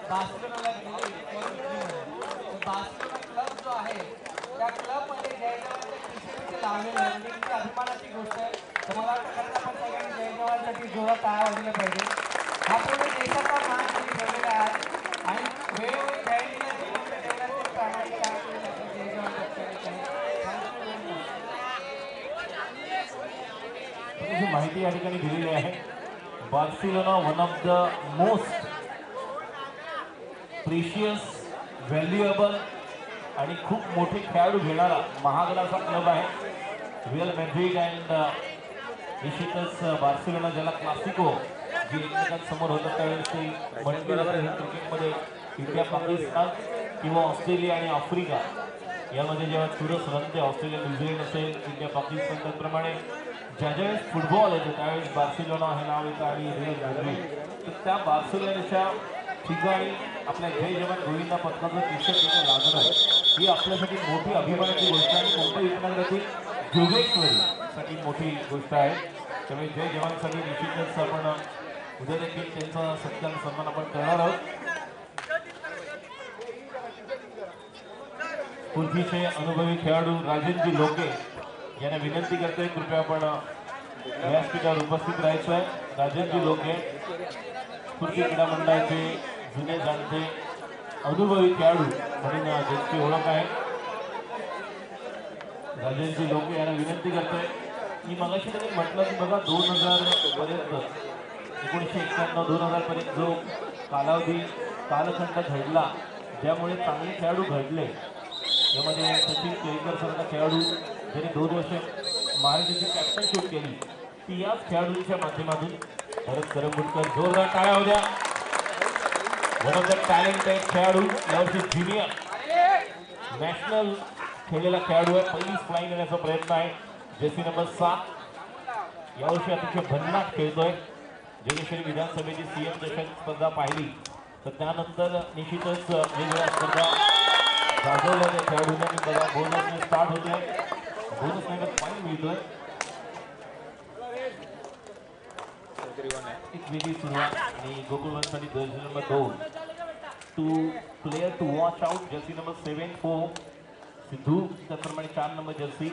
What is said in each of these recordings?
बार्सिलोनाला गेले Barcelona club जो आहे त्या क्लब मध्ये जय जवानच्या टी-शर्ट लावलेले आहे म्हणजे किती अभिमानाची गोष्ट आहे. तर मला वाटतं खरंच आपण सगळ्यांनी जय जवानसाठी जोरात टाळ्या वाजवल्या पाहिजे. हा पूर्ण देशाचा मान तुम्ही ठेवलेला आहे आणि वेळोवेळी खेळाडूंना जिवंत ठेवण्याचे प्रामाणिक काम केलेलं आपण जय जवान पक्षाने आहे. Thank you very much. जी माहिती या ठिकाणी दिलेली आहे. Barcelona one of the most precious valuable आणि खूप मोठे खेळाडू घेणारा महागडाचा क्लब आहे. रिअल मॅड्रिड अँड निश्चितच बार्सिलोना ज्याला क्लासिको जे एकमेकांसमोर होतं त्यावेळेस ते म्हटले जाते क्रिकेटमध्ये इंडिया पाकिस्तान किंवा ऑस्ट्रेलिया आणि आफ्रिका यामध्ये जेव्हा चुरस रंगते ऑस्ट्रेलिया न्यूझीलंड असेल इंडिया पाकिस्तान त्याचप्रमाणे ज्या ज्यावेळेस फुटबॉल येतो त्यावेळेस बार्सिलोना हे नाव येतं आणि रिअल मॅड्रिड. तर त्या बार्सिलोनाच्या ठिकाणी आपल्या जय जवान गोविंदा पथकाचं टी-शर्ट तिथे लागणं ही आपल्यासाठी मोठी अभिमानाची गोष्ट आहे. मुंबई उपनगरातील जोगेश्वरीसाठी मोठी गोष्ट आहे. त्यामुळे जय जवानसाठी निश्चितच आपण उद्या देखील त्यांचा सत्कार सन्मान आपण करणार आहोत. पूर्वीचे अनुभवी खेळाडू राजेंद्र लोके यांना विनंती करतोय कृपया आपण व्यासपीठावर उपस्थित राहायचं आहे. राजेंद्र लोके स्फूर्ती क्रीडा मंडळाचे जुने जाणते अनुभवी खेळाडू म्हणून ज्यांची ओळख आहे. राजेंद्र लोके यांना विनंती करतोय. मी मगाशी त्यांनी म्हटलं की बघा 2000 पर्यंत 1991-2000 पर्यंत जो कालावधी कालखंड घडला ज्यामुळे चांगले खेळाडू घडले यामध्ये सचिन केळकर सारखा खेळाडू ज्यांनी 2 वर्ष महाराष्ट्राची कॅप्टनशिप केली ती याच खेळाडूंच्या माध्यमातून. भरत करंबुटकर जोरदार टाळ्या होत्या. वन ऑफ द टॅलेंटेड खेळाडू यावर्षी ज्युनियर नॅशनल खेळलेला खेळाडू आहे. पहिलीच फ्लाईंग येण्याचा प्रयत्न आहे. जर्सी नंबर 7 यावर्षी अतिशय भन्नाट खेळतोय. जोगेश्वरी विधानसभेची सीएम चषक स्पर्धा पाहिली तर त्यानंतर निश्चितच वेगवेगळ्या स्पर्धा गाजवल्या त्या खेळाडूंना. बघा बोनसने स्टार्ट होतोय. बोनस नाही तर फाईन मिळतोय. एक वेगळी सुरुवात आणि गोकुळवंतसाठी jersey number 2 two player to watch out jersey number 7-4 Siddhu त्याचप्रमाणे 4 नंबर जर्सी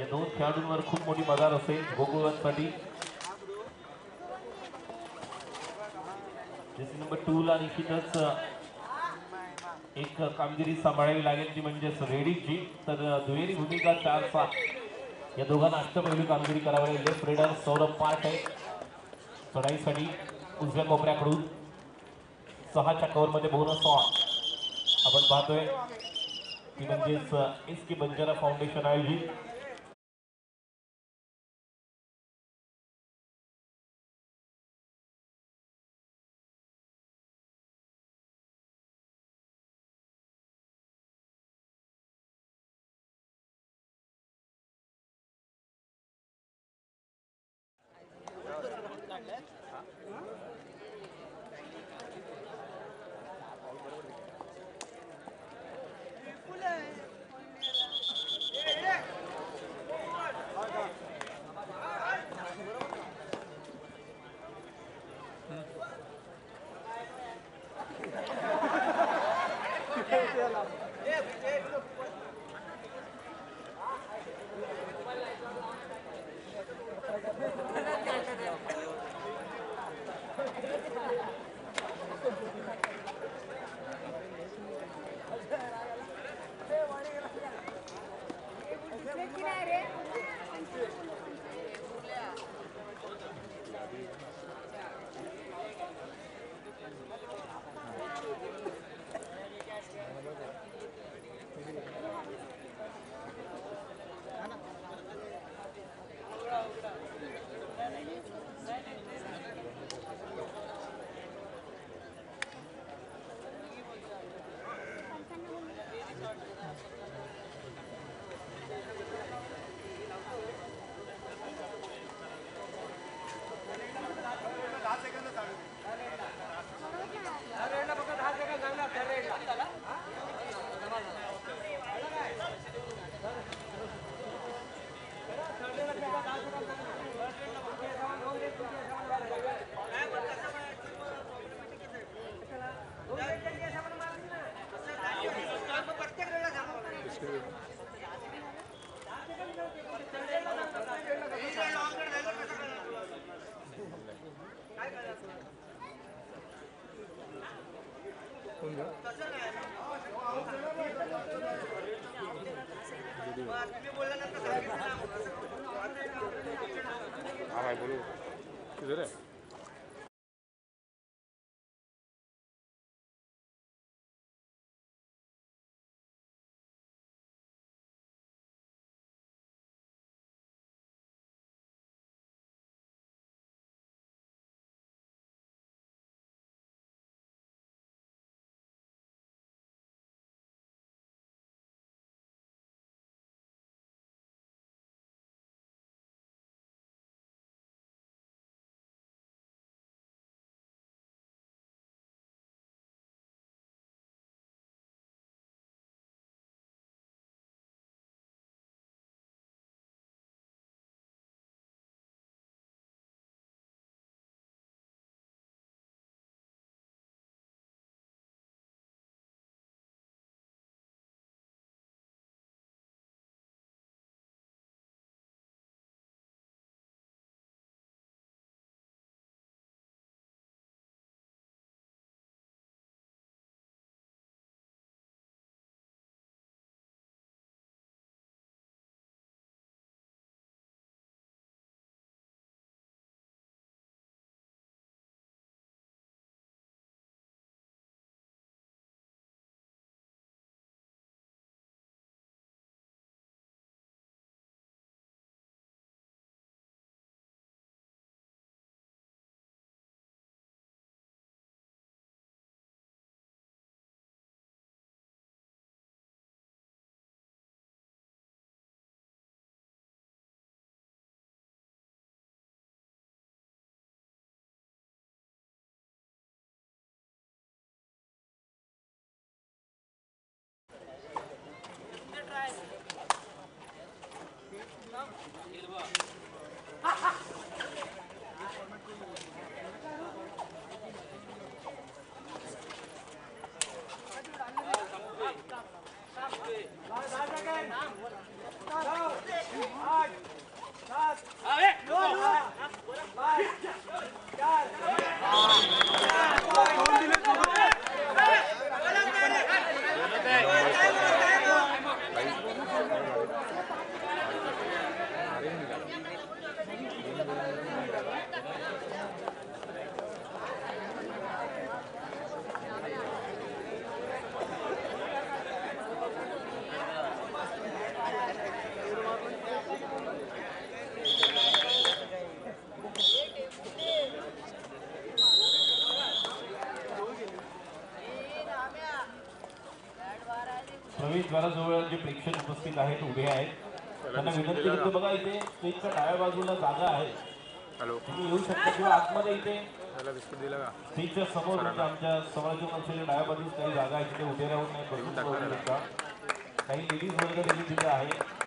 या 2 खेळाडूंवर खूप मोठी मदार असेल गोकुळवंतसाठी. जर्सी नंबर 2 ला निश्चितच एक कामगिरी सांभाळावी लागेल ती म्हणजेच रेडीची. तर दुहेरी भूमिका 4-7 या दोघांना अष्टपैलू कामगिरी करावी लागेल. लेफ्ट रेडर सौरभ पाठ आहे चढाईसाठी उजव्या कोपऱ्याकडून 6च्या कव्हरमध्ये बोनस ऑन आपण पाहतोय ती म्हणजेच एस.के. बंजारा फाउंडेशन आयोजित हाँ भाई बोलो किधर है? प्रवेशद्वाराजवळ जे प्रेक्षक उपस्थित आहेत उभे आहेत त्यांना विनंती करतो बघा इथे स्टेजच्या डाव्या बाजूला जागा आहे हेलो तुम्ही येऊ शकता किंवा आतमध्ये इथे त्याला बिस्किट दिला का? स्टेजच्या समोर म्हणजे आमच्या समाजाच्या माणसाच्या डाव्या बाजूस काही जागा आहे तिथे उभे राहून नाही बसून राहू शकता काही लेडीज वर्ग देखील तिथे आहे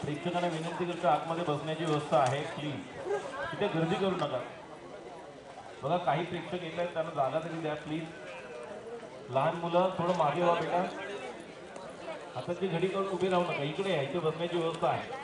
प्रेक्षकांना विनंती करतो आतमध्ये बसण्याची व्यवस्था आहे प्लीज तिथे गर्दी करू नका बघा काही प्रेक्षक येत आहेत त्यांना जागा तरी द्या प्लीज लहान मुलं थोडं मागे व्हा बेटा आता ती घडी करून उभे राहू नका इकडे या इथे बसण्याची व्यवस्था आहे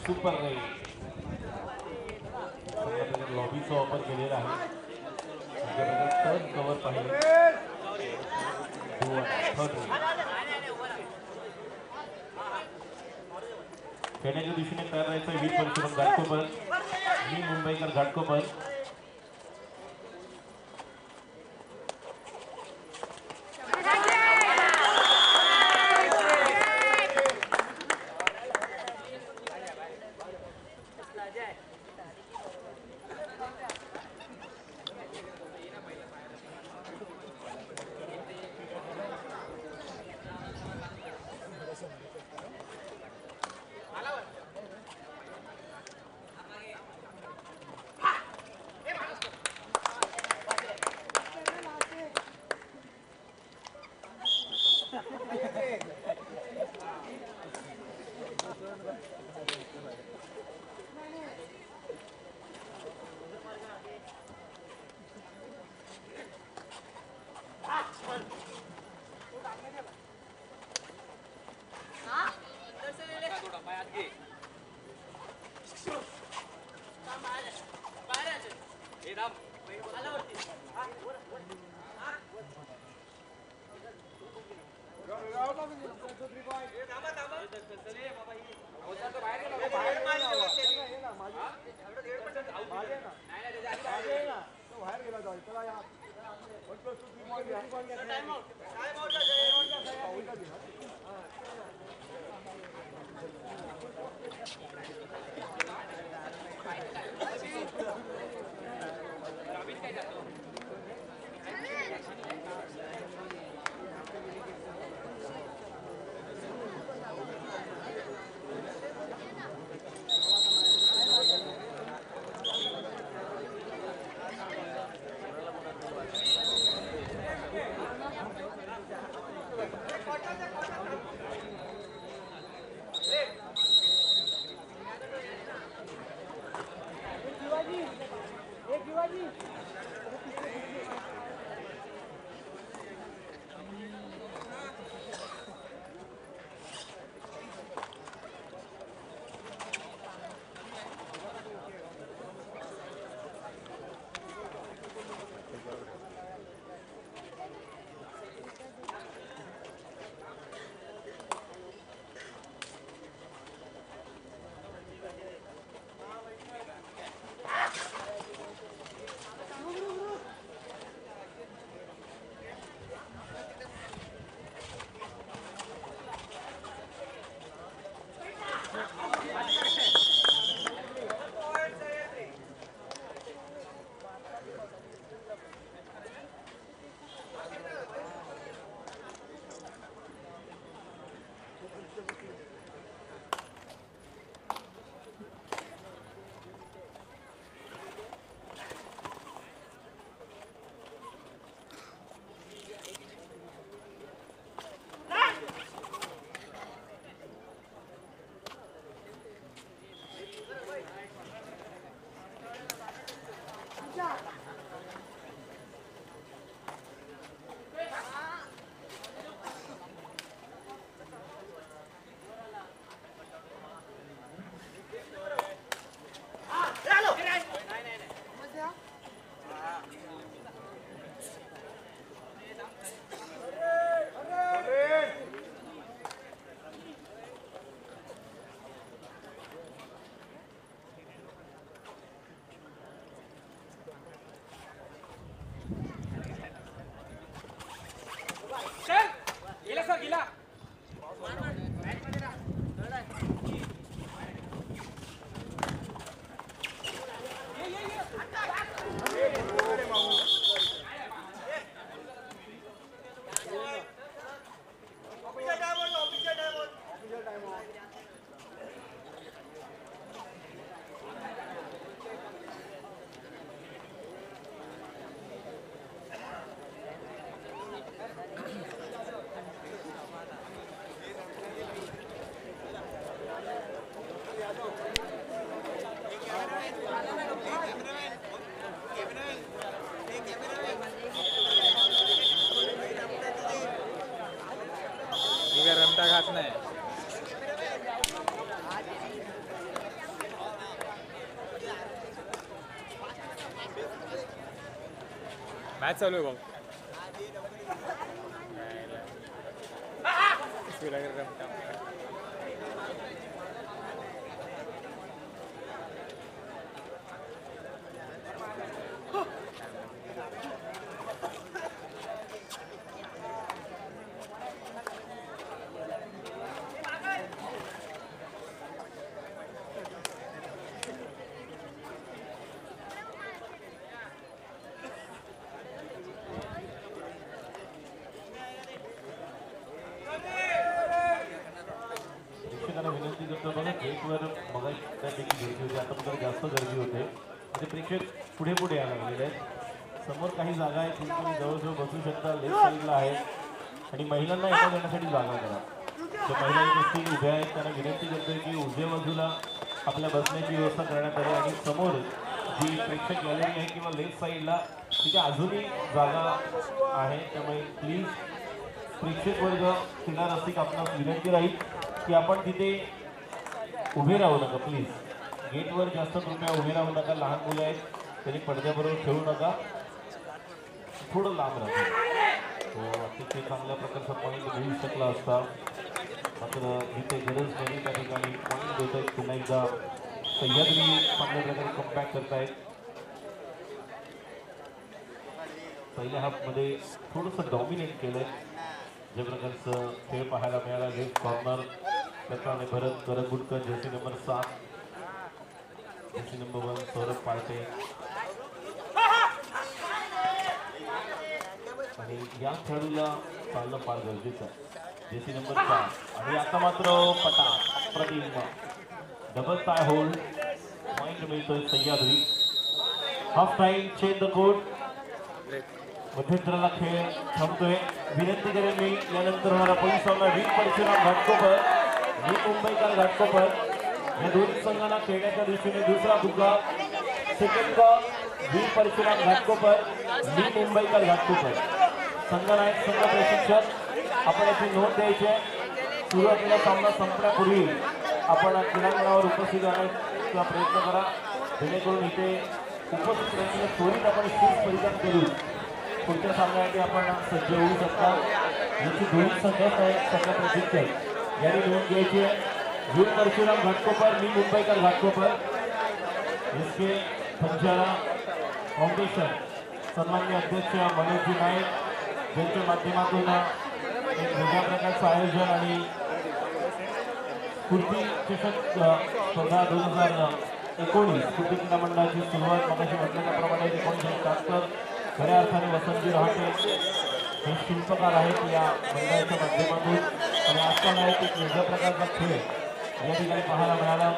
सुपर राहील लॉबीचा वापर केलेला आहे टर्न कव्हर पाहिजे खेळण्याच्या दिशेने तयार राहायचं 20 वर्ष घाटकोपर मी मुंबईकर घाटकोपर खात नाही. मॅच चालू आहे भाऊ. विनंती करतो बघा गेटवर मग त्यापैकी गर्दी होती, आता मात्र जास्त गर्दी होते. म्हणजे प्रेक्षक पुढे पुढे यायला लागलेले आहेत. समोर काही जागा आहेत, तुम्ही जवळजवळ बसू शकता. लेफ्ट साईडला आहे आणि महिलांना येण्या जाण्यासाठी जागा करा. तर महिला गोष्टी उभ्या आहेत, त्यांना विनंती करतोय की उजव्या बाजूला आपल्या बसण्याची व्यवस्था करण्यात आली आणि समोर जी प्रेक्षक गॅलरी आहे किंवा लेफ्ट साईडला तिथे अजूनही जागा आहे. त्यामुळे प्लीज प्रेक्षक वर्ग क्रीडा रसिक आपणास विनंती राहील की आपण तिथे उभे राहू नका. प्लीज गेटवर जास्त कृपया उभे राहू नका. लहान मुलं आहेत त्यांनी पडद्याबरोबर खेळू नका, थोडं लांब राहा. तो अतिशय चांगल्या प्रकारचा पॉईंट मिळू शकला असता, मात्र जिथे गरज नाही त्या ठिकाणी पॉईंट देत आहेत. पुन्हा एकदा सह्याद्री चांगल्या प्रकारे कमबॅक करतायत. पहिल्या हाफमध्ये थोडंसं डॉमिनेट केलंय. ज्या प्रकारचं खेळ पाहायला मिळाला. लेफ्ट कॉर्नर त्याप्रमाणे Bharat Kargutkar, jersey number 7, jersey number 1 Saurabh Parte आणि या खेळाडूला चालणं फार गरजेचं आहे. जर्सी नंबर 4 आणि आता मात्र पटाक प्रतिम डबल टाय होल्ड पॉईंट मिळतोय Sahyadri. Half time change the court. मध्यंतराला खेळ थांबतोय. विनंती करेन मी यानंतर होणारा पहिला सामना वीर परशुराम घाटकोपर मी मुंबईकर घाटकोपर या दोन्ही संघांना खेळण्याच्या दृष्टीने दुसरा बुग्गा. सेकंड कॉल वीर परशुराम घाटकोपर मी मुंबईकर घाटकोपर. संघनायक संघ प्रशिक्षक आपण याची नोंद द्यायची आहे. सुरुवातीला सामना संपण्यापूर्वी आपण क्रीडांगणावर उपस्थित राहण्याचा प्रयत्न करा, जेणेकरून इथे उपस्थित राहण्याच्या त्वरित आपण शूज परिधान करू पुढच्या सामन्यासाठी आपण सज्ज होऊ शकता. याची दोन्ही संघ आहेत संघ प्रशिक्षक यांनी नोंद घ्यायची आहे. वीर परशुराम घाटकोपर मी मुंबईकर घाटकोपर. इसके बंजारा फाउंडेशन सन्माननीय अध्यक्ष मनोजजी नाईक यांच्या माध्यमातून एक वेगळ्या प्रकारचं आयोजन आणि स्फूर्ती चषक स्पर्धा 2019 स्फूर्ती क्रीडा मंडळाची सुरुवात मगाशी म्हटल्याप्रमाणे 1977 खऱ्या अर्थाने वसंतजी रहाटे हे शिल्पकार आहेत या मंडळाच्या माध्यमातून आणि आजकाल आहेत एक वेगळ्या प्रकारचा खेळ या ठिकाणी पाहायला मिळाला.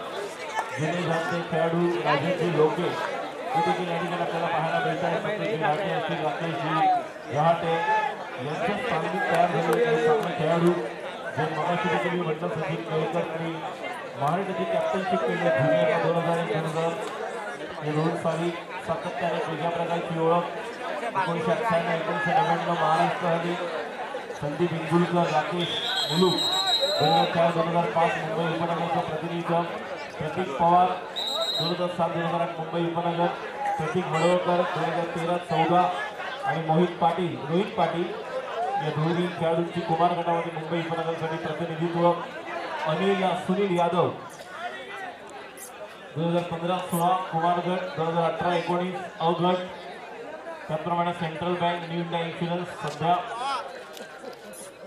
जुने जाणते खेळाडू राजेशजी लोके हे देखील या ठिकाणी आपल्याला पाहायला मिळत आहे. सत्यजी राठे असतील, राकेशजी रहाटे यांच्या स्थानिक तयार झालेले काही चांगले खेळाडू जे मगाशी देखील मी म्हटलं सचिन केळकर आणि महाराष्ट्राची कॅप्टनशिप केली आहे ज्युनियरला 2001-2002 या 2 साली सातत्याने वेगळ्या प्रकारची ओळख. 1998-1999 महाराष्ट्र हल्ली संदीप इंगुलकर, राकेश मुलूक 2004-2005 मुंबई उपनगरचं प्रतिनिधित्व. प्रतीक पवार 2007-2008 मुंबई उपनगर. प्रतीक वडवळकर 2013-14 आणि रोहित पाटील या दोन्ही खेळाडूंची कुमार गटामध्ये मुंबई उपनगरसाठी प्रतिनिधित्व. सुनील यादव 2015-16 कुमार गट. 2018-19 अ गट. त्याचप्रमाणे central bank, new India insurance सध्या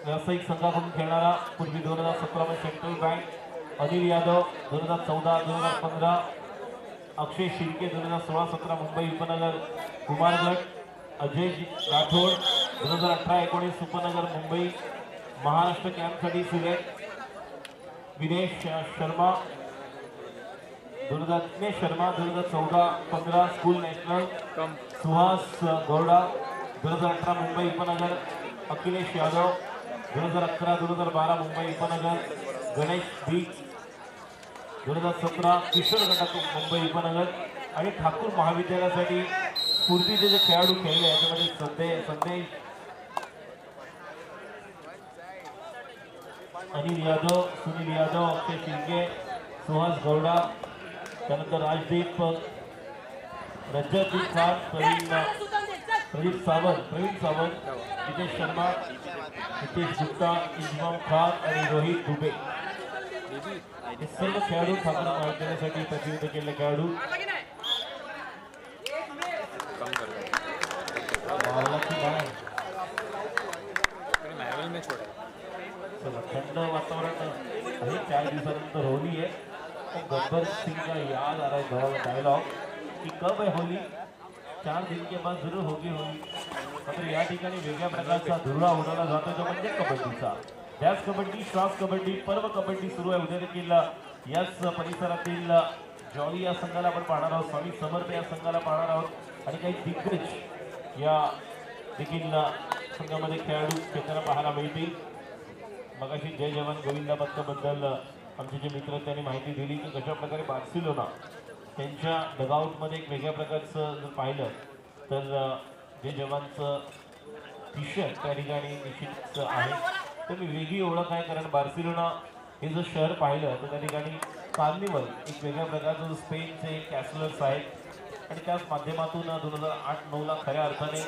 व्यावसायिक संघाकडून खेळणारा. पूर्वी 2017 मध्ये सेंट्रल बँक. अनिल यादव 2014-2015. अक्षय शिर्के 2016-17 मुंबई उपनगर कुमार गट. अजय राठोड 2018-19 उपनगर मुंबई महाराष्ट्र कॅम्पसाठी select. Vinesh Sharma 2014-15 school national. Suhas Gowda 2018 Mumbai उपनगर. अखिलेश यादव 2011-2012 मुंबई उपनगर. गणेश बी 2017 किशोर गटातून मुंबई उपनगर. आणि ठाकूर महाविद्यालयासाठी स्फूर्तीचे जे खेळाडू खेळले याच्यामध्ये संदेश अनिल यादव, सुनील यादव, अक्षय शिंदे, सुहास गौडा, त्यानंतर राजदीप, रजतदीप खान, प्रवीण सावंत, नितेश शर्मा, नितेश गुप्ता, इमाम खान आणि रोहित दुबे हे सर्व खेळाडू ठाकरे माहितीसाठी प्रतिनिधित्व केलेले खेळाडू. थंड वातावरण आहे. 4 दिवसानंतर होली आहे. गब्बर सिंह का याद आ रहा है डायलॉग की कब है होली, 4 दिन के बाद जरूर होगी होली. मात्र या ठिकाणी वेगळ्या प्रकारचा धुरळा उडवला जातो तो म्हणजे कबड्डीचा. त्याच कबड्डी, श्वास कबड्डी, पर्व कबड्डी सुरू आहे. उद्या देखील याच परिसरातील जॉली या संघाला आपण पाहणार आहोत, स्वामी समर्थ या संघाला पाहणार आहोत आणि काही दिग्गज या देखील संघामध्ये खेळाडू खेळताना पाहायला मिळतील. मगाशी जय जवान गोविंदा पथकाबद्दल आमचे जे मित्र त्यांनी माहिती दिली की कशा प्रकारे बार्सिलोना त्यांच्या डगआउटमध्ये एक वेगळ्या प्रकारचं जर पाहिलं तर जय जवानचं टी शर्ट त्या ठिकाणी निश्चितच आहे. तर मी वेगळी ओळख आहे कारण बार्सिलोना हे जर शहर पाहिलं तर त्या ठिकाणी कार्निवल एक वेगळ्या प्रकारचं जो स्पेनचे कॅसलर्स आहेत आणि त्याच माध्यमातून 2008-9ला खऱ्या अर्थाने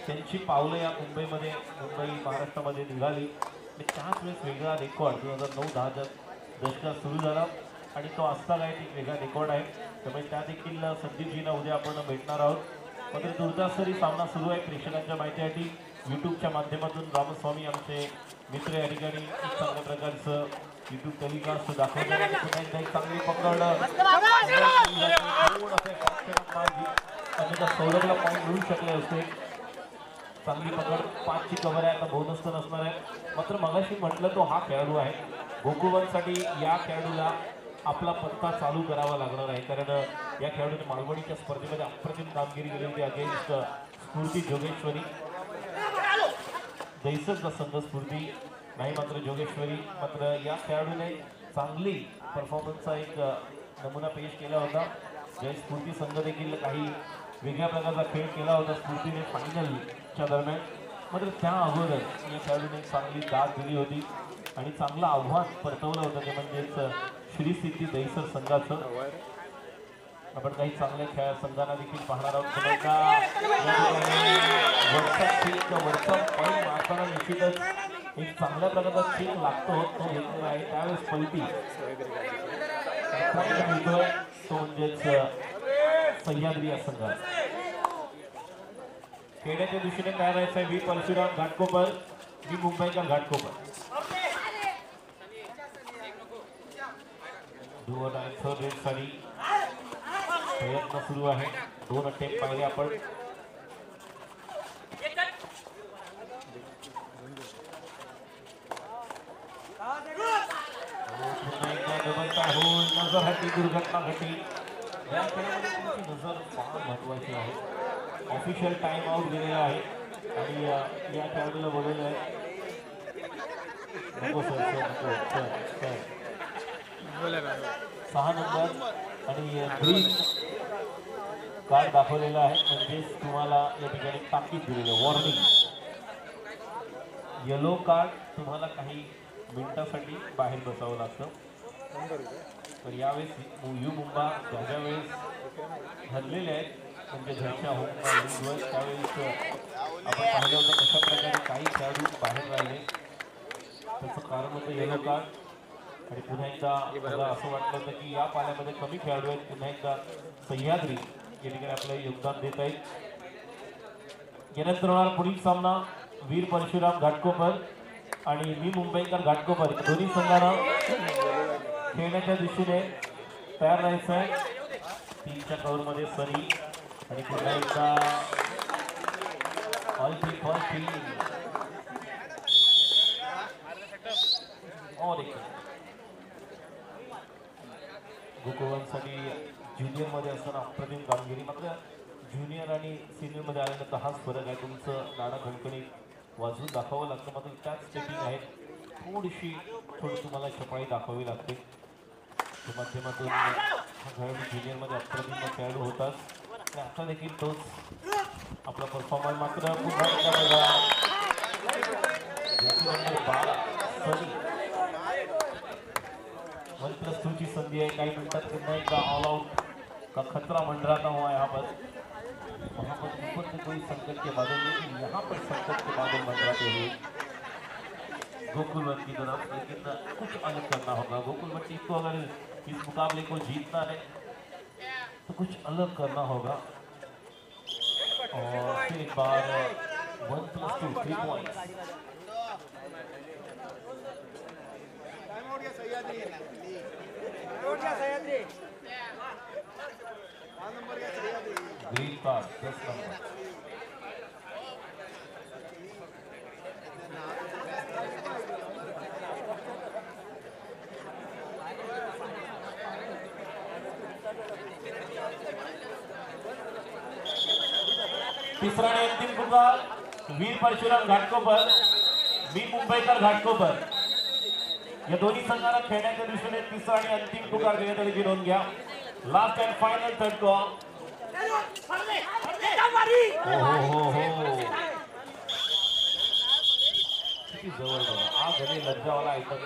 त्यांची पावलं या मुंबई महाराष्ट्रामध्ये निघाली. त्याच वेळेस वेगळा रेकॉर्ड 2009-10च्या दशकात सुरू झाला आणि तो आजतागायत एक वेगळा रेकॉर्ड आहे. त्यामुळे त्या देखील संदीपजींना उद्या आपण भेटणार आहोत. मात्र दुर्दास्तरी सामना सुरू आहे. प्रेक्षकांच्या माहितीसाठी यूट्यूबच्या माध्यमातून रामस्वामी आमचे मित्र या ठिकाणी एक चांगल्या प्रकारचं यूट्यूब टेलिकास्ट दाखवतात आणि पुन्हा एकदा एक चांगली पकड सौरभला पॉईंट मिळू शकले असते. चांगली पकड 5ची कव्हर आहे. आता बोनस तर नसणार आहे. मात्र मगाशी म्हटलं तो हा खेळाडू आहे. गोकुळसाठी या खेळाडूला आपला पत्ता चालू करावा लागणार आहे कारण या खेळाडूने मालवणीच्या स्पर्धेमध्ये अप्रतिम कामगिरी केली होती अगेन्स्ट स्फूर्ती जोगेश्वरी. दैसरचा संघ स्फूर्ती नाही मात्र जोगेश्वरी. मात्र या खेळाडूने चांगली परफॉर्मन्सचा एक नमुना पेश केला होता. जय स्फूर्ती संघ देखील काही वेगळ्या प्रकारचा खेळ केला होता स्फूर्तीने फायनलच्या दरम्यान. मात्र त्या अगोदर या खेळाडूने चांगली दाद दिली होती आणि चांगलं आव्हान परतवलं होतं ते म्हणजेच श्री सिद्धी दैसर संघाचं. आपण काही चांगल्या संघांना देखील पाहणार आहोत. वरचा पॉईंट मारताना निश्चितच एक चांगल्या प्रकारचा चेक लागतो तो घेतलेला आहे. त्यावेळेस पलटी मिळतोय तो म्हणजेच सह्याद्री या संघात. खेळण्याच्या दिशेने काय राहायचं आहे. व्ही परशुराम घाटकोपर, व्ही मुंबईकर घाटकोपर. साठी प्रयत्न सुरू आहे. 2 अटेम्प्ट पाहिले आपण. नजर हटी, दुर्घटना घटी. या खेळामध्ये तुमची नजर फार महत्वाची आहे. ऑफिशियल टाइम आउट दिलेला आहे आणि या खेळाडूला बोलवलं आहे. नको सर नको सर 6 नंबर आणि ग्रीन कार्ड दाखवलेलं आहे म्हणजेच तुम्हाला या ठिकाणी ताकीद दिलेलं वॉर्निंग. येलो कार्ड तुम्हाला काही मिनिटासाठी बाहेर बसावं लागतं. तर यावेळेस यू मुंबा ज्या वेळेस हरलेले आहेत म्हणजे घरच्या होम त्यावेळेस आपण पाहिलं होतं कशा प्रकारे काही खेळाडू बाहेर राहिले. त्याचं कारण होतं येलो कार्ड. आणि पुन्हा एकदा मला असं वाटलं होतं की या पाल्यामध्ये कमी खेळाडू आहेत. पुन्हा एकदा सह्याद्री या ठिकाणी आपल्याला योगदान देत आहेत. यानंतर होणार पुढील सामना वीर परशुराम घाटकोपर आणि मी मुंबईकर घाटकोपर. दोन्ही संघांना खेळण्याच्या दिशेने तयार राहायचं आहे. 3च्या कव्हरमध्ये सरी आणि पुन्हा एकदा ऑल थ्री फॉर 3 और एक गोकुळांसाठी ज्युनियरमध्ये असताना अप्रतिम कामगिरी. मात्र ज्युनियर आणि सिनियरमध्ये आल्यानंतर हाच फरक आहे. तुमचं नाणं खणखणीत वाजवून दाखवावं लागतं मात्र त्याच स्टेपिंग आहेत. थोडी तुम्हाला छपाई दाखवावी लागते. त्या माध्यमातून हा खेळाडू ज्युनियरमध्ये अप्रतिम खेळाडू होतात आणि आता देखील तोच आपला परफॉर्मन्स. मात्र पुन्हा एकदा बघा 12 सनी संधि है, कई मिनट पुनः एक ऑल आउट का खतरा मंडरा हुआ है यहाँ पर। वहाँ पर ऊपर से कोई संकट के बादल, लेकिन यहाँ पर संकट के बादल मंडराते हुए गोकुल वन की तरफ, लेकिन कुछ अलग करना होगा। गोकुल वन टीम को अगर इस मुकाबले को जीतना है तो कुछ अलग करना होगा। और फिर एक बार 1+2 3 पॉइंट्स। Green card 10 number. तीसरा ने अंतिम पुकार वीर परशुराम घाटकोपर, बी मुंबईकर घाटकोपर या दोन्ही संघाला खेळण्याच्या दृष्टीने तिसरा आणि अंतिम पुकार देण्यात आल्याची नोंद घ्या। Last and final third call. किती जवळ बघा, आज घरी लज्जावाला ऐकत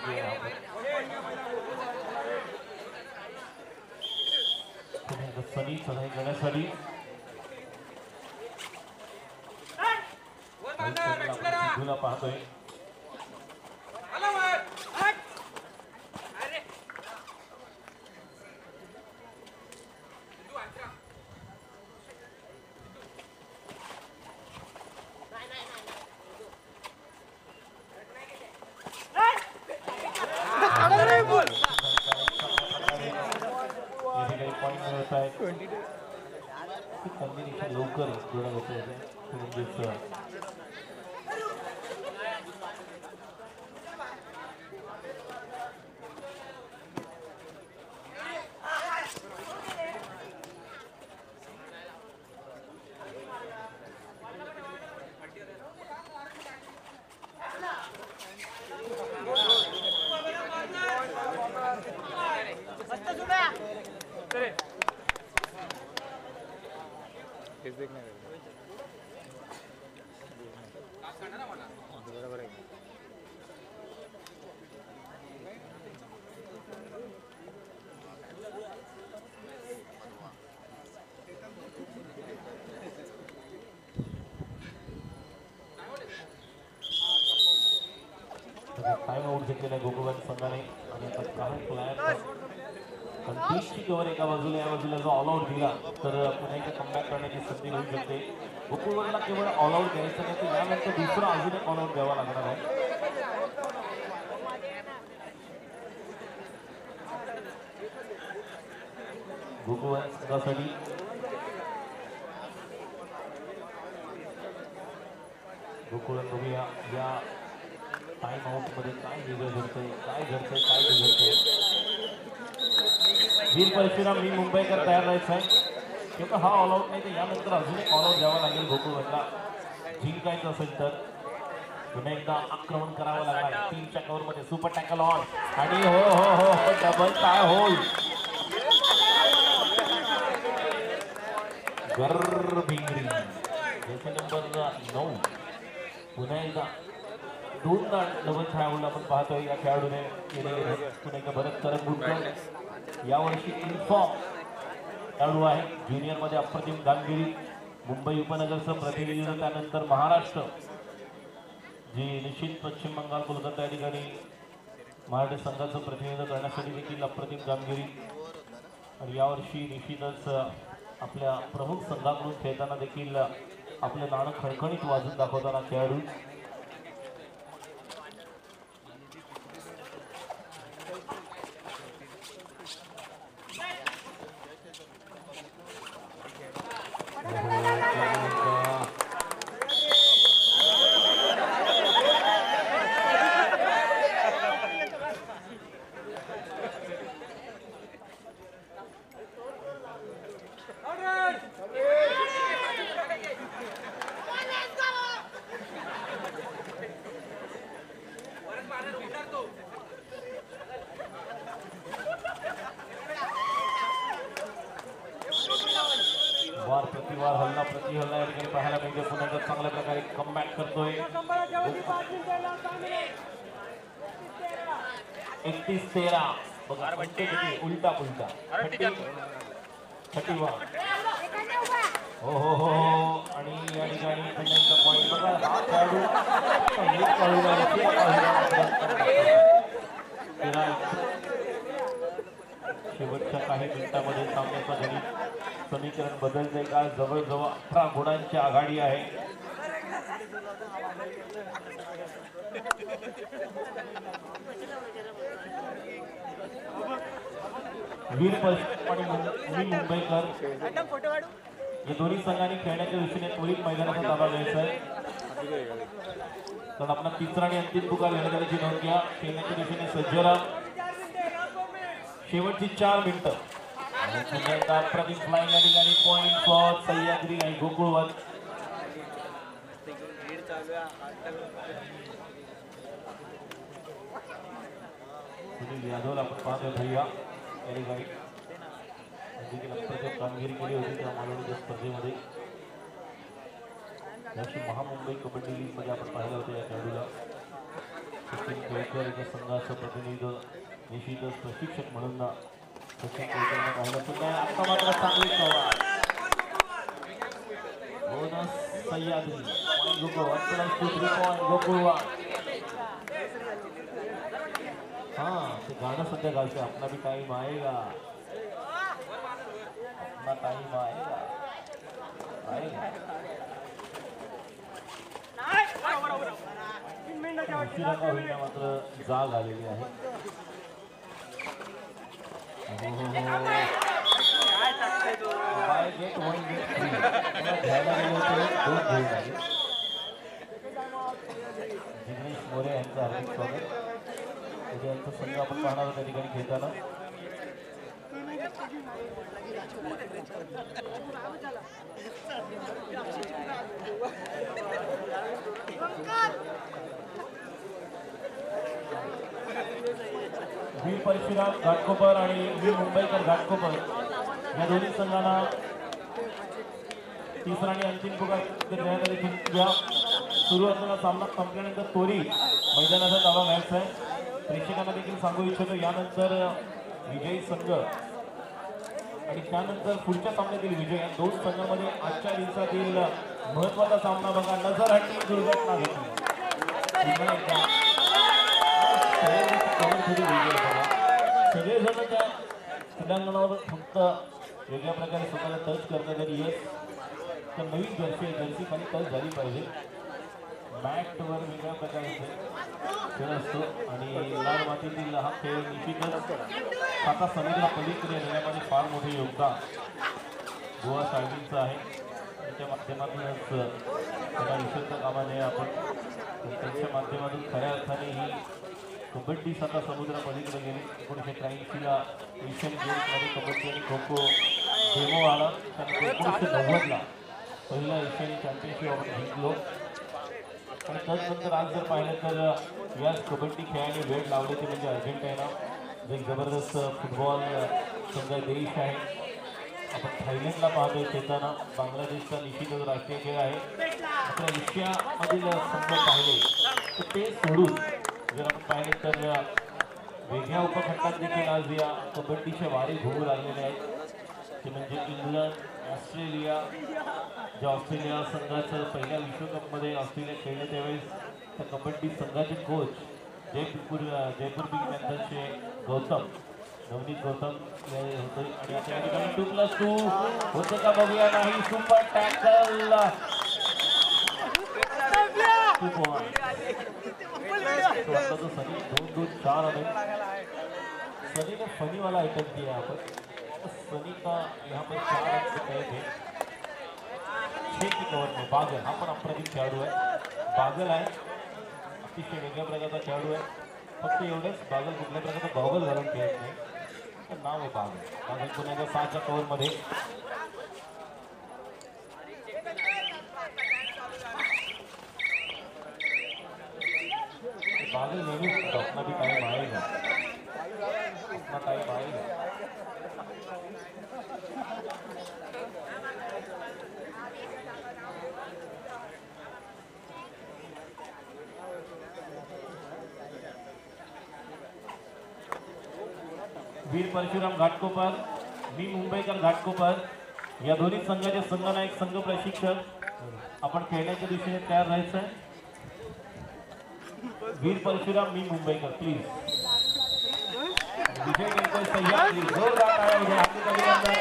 सनी चढाई करण्यासाठी सिद्धूला पाहतोय। कॉम्बिनेशन लवकर जोडा होते म्हणजेच तेच देखना बरोबर आहे। टाइम आउट घेतलेला गोकुळ संघाने आणि आता काही प्लेयर कंटिन्यूची कव्हर एका बाजूला या बाजूला जो ऑल आउट दिला तर पुन्हा एकदा कमबॅक करण्याची संधी होऊ शकते। गोकुळला केवळ ऑल आउट द्यायचं नाही तर यानंतर दुसरा अजून एक ऑल आउट द्यावा लागणार आहे। गोकुळ संघासाठी गोकुळ बघूया या टाइम आउट मध्ये काय वेगळं घडतंय, काय घडतंय, काय बिघडतंय। वीर परशुराम मी मुंबईकर तयार राहायचं आहे, किंवा हा ऑल आउट नाही तर यानंतर अजून एक ऑल आउट द्यावा लागेल गोकुळला जिंकायचं असेल तर। पुन्हा एकदा आक्रमण करावं लागणार 3च्या कव्हरमध्ये सुपर टॅकल ऑन आणि हो हो हो हो डबल टाय होल गर्र भिंगरी जैसे नंबर 9 पुन्हा एकदा दोनदा डबल टाय होल आपण पाहतोय या खेळाडूने केले। पुन्हा एकदा भरत करंगुटकर यावर्षी इन्फॉर्म खेळाडू आहे, ज्युनियर मध्ये अप्रतिम कामगिरी, मुंबई उपनगरचं प्रतिनिधित्व, त्यानंतर महाराष्ट्र जी निश्चित पश्चिम बंगाल कोलकाता या ठिकाणी महाराष्ट्र संघाचं प्रतिनिधित्व करण्यासाठी देखील अप्रतिम कामगिरी। आणि यावर्षी निश्चितच आपल्या प्रमुख संघाकडून खेळताना देखील आपलं नाणं खणखणीत वाजून दाखवताना खेळाडू। वार प्रतिवार हल्ला प्रति हल्ला या ठिकाणी पाहायला मिळते। पुन्हा एकदा चांगल्या प्रकारे कमबॅक करतोय 31-13 बघा उलटा पुलटा 31 हो हो हो आणि या ठिकाणी पुन्हा पॉईंट बघा हा खेळाडू शेवटच्या काही मिनिटांमध्ये सामन्याचा गणित समीकरण बदलते का जवळजवळ 18 गुणांची आघाडी आहे वीर पश्चिम आणि मुंबईकर या दोन्ही संघांनी खेळण्याच्या दृष्टीने त्वरित मैदानाचा ताबा घ्यायचा आहे तर आपला तिसरा आणि अंतिम पुकार घेण्याची नोंद घ्या खेळण्याच्या दृष्टीने सज्ज राहा शेवटची 4 मिनिटं प्रतिम फ्लाइंग या ठिकाणी पॉइंट फॉर सह्याद्री आणि गोकुळवन सुनील यादव आपण पाहतोय भैया या ठिकाणी कामगिरी केली होती त्या मालवणीच्या स्पर्धेमध्ये याची महामुंबई कबड्डी लीग मध्ये आपण पाहिलं होतं या खेळाडूला सचिन केळकर एका संघाचं प्रतिनिधित्व निश्चितच प्रशिक्षक म्हणून सचिन केळकरनं पाहिलं सुद्धा आता मात्र चांगली संवाद बोनस सह्याद्री गोकुळवा हाँ ते गाणं सध्या घालते अपना भी टाइम आएगा अपना टाइम आएगा उशिरा का होईना मात्र जाग आलेली आहे गेट 1 गेट 3 घ्यायला गेले होते 2 घेऊन आले जिग्नेश मोरे यांचं हार्दिक स्वागत यांचा संघ आपण पाहणार त्या ठिकाणी खेळताना वीर परशुराम घाटकोपर आणि वीर मुंबईकर घाटकोपर या दोन्ही संघांना तिसरा आणि अंतिम पुकार सुरू असलेला सामना संपल्यानंतर तोरी मैदानाचा ताबा घ्यायचा आहे प्रेक्षकांना देखील सांगू इच्छितो यानंतर विजयी संघ आणि त्यानंतर पुढच्या सामन्यातील विजय या दोन संघांमध्ये आजच्या दिवसातील महत्वाचा सामना बघा नजर हटली दुर्घटना घेतली सगळेजण त्या क्रीडांगणावर फक्त वेगळ्या प्रकारे स्वतःला टच करतात तरी येस तर नवीन जर्सी खाली टच झाली पाहिजे मॅटवर वेगळ्या प्रकारचे खेळ असतो आणि लाल मातीतील हा खेळ निश्चितच आता समुद्रा पलीकडे नेण्यामध्ये फार मोठे योगदान गोवा साळवींचं आहे त्याच्या माध्यमातूनच त्याला विशेषतः कामाने आपण त्यांच्या माध्यमातून खऱ्या अर्थाने ही कबड्डी आता समुद्रा पलीकडे गेली 1983ला एशियन गेम्समध्ये कबड्डी आणि खो खो डेमो आला त्यानंतर 1990ला पहिला एशियन चॅम्पियनशिप आपण जिंकलो आणि त्यानंतर आज जर पाहिलं तर याच कबड्डी खेळाने वेळ लावले ते म्हणजे अर्जेंटिना जो एक जबरदस्त फुटबॉल संघ देश आहे आपण थायलंडला पाहतोय खेळताना बांगलादेशचा निश्चितच राष्ट्रीय खेळ आहे आपल्या एशियामधील संघ पाहिले तर ते सोडून जर आपण पाहिलं तर वेगळ्या उपखंडात देखील आज या कबड्डीच्या वारी घुमू लागलेले आहेत ते म्हणजे इंग्लंड ऑस्ट्रेलिया ज्या ऑस्ट्रेलिया संघाचं पहिल्या विश्वकपमध्ये ऑस्ट्रेलिया खेळले त्यावेळेस त्या कबड्डी संघाचे कोच जयपूर बिग पॅन्थर्सचे गौतम नवनीत गौतम होते आणि आता या ठिकाणी 2+2 होते का बघूया नाही सुपर टॅकल 2 पॉइंट तो सनी 2-2-4 आने सनी ने फनी वाला आइटम दिया यहाँ पर सनी का यहाँ पर 4 रन से गए थे 6 की कवर में बागल हा पण अप्रतिम खेळाडू आहे बागल आहे अतिशय वेगळ्या प्रकारचा खेळाडू आहे फक्त एवढंच बागल कुठल्या प्रकारचा गॉगल घालून खेळत नाही तर नाव आहे बागल पुण्याच्या 6च्या कवरमध्ये बागल नेहमीच अपना भी टाइम आएगा अपना टाइम आएगा वीर परशुराम घाटकोपर, मी मुंबईकर घाटकोपर या दोन्ही संघाचे संघनायक संघ प्रशिक्षक आपण खेळण्याच्या दिशेने तयार राहायचं आहे. वीर परशुराम, मी मुंबईकर प्लीज. विजय केळकर सह्याद्री जोरदार टाळ्या वाजवा. हार्दिक अभिनंदन.